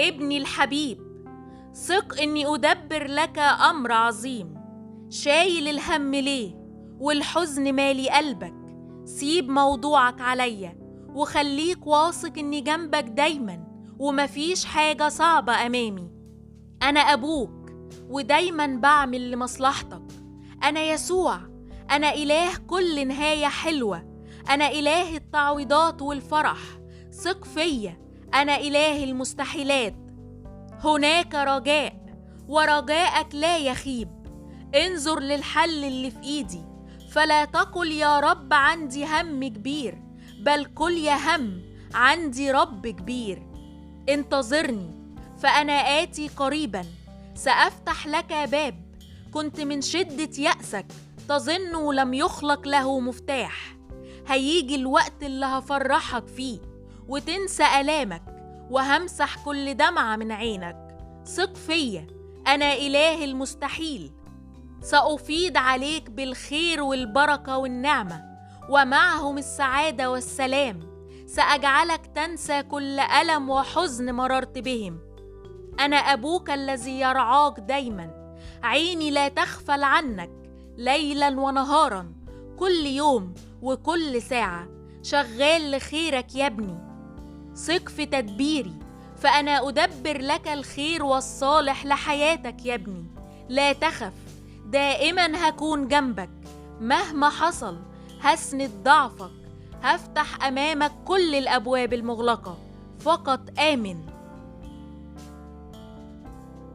ابني الحبيب، ثق إني أدبر لك أمر عظيم. شايل الهم ليه والحزن مالي قلبك؟ سيب موضوعك عليا وخليك واثق إني جنبك دايما، ومفيش حاجة صعبة أمامي. أنا أبوك ودايما بعمل لمصلحتك. أنا يسوع، أنا إله كل نهاية حلوة. أنا إله التعويضات والفرح. ثق فيا، أنا إله المستحيلات. هناك رجاء ورجاءك لا يخيب. انظر للحل اللي في إيدي، فلا تقل يا رب عندي هم كبير، بل قل يا هم عندي رب كبير. انتظرني فأنا آتي قريبا، سأفتح لك باب كنت من شدة يأسك تظن لم يخلق له مفتاح. هيجي الوقت اللي هفرحك فيه وتنسى آلامك، وهمسح كل دمعة من عينك. ثق فيا، أنا إله المستحيل. سأفيض عليك بالخير والبركة والنعمة، ومعهم السعادة والسلام. سأجعلك تنسى كل ألم وحزن مررت بهم. أنا أبوك الذي يرعاك دايما. عيني لا تغفل عنك ليلا ونهارا، كل يوم وكل ساعة شغال لخيرك يا ابني. ثق في تدبيري، فأنا أدبر لك الخير والصالح لحياتك يا ابني. لا تخف، دائما هكون جنبك. مهما حصل هسند ضعفك، هفتح أمامك كل الأبواب المغلقة. فقط آمن.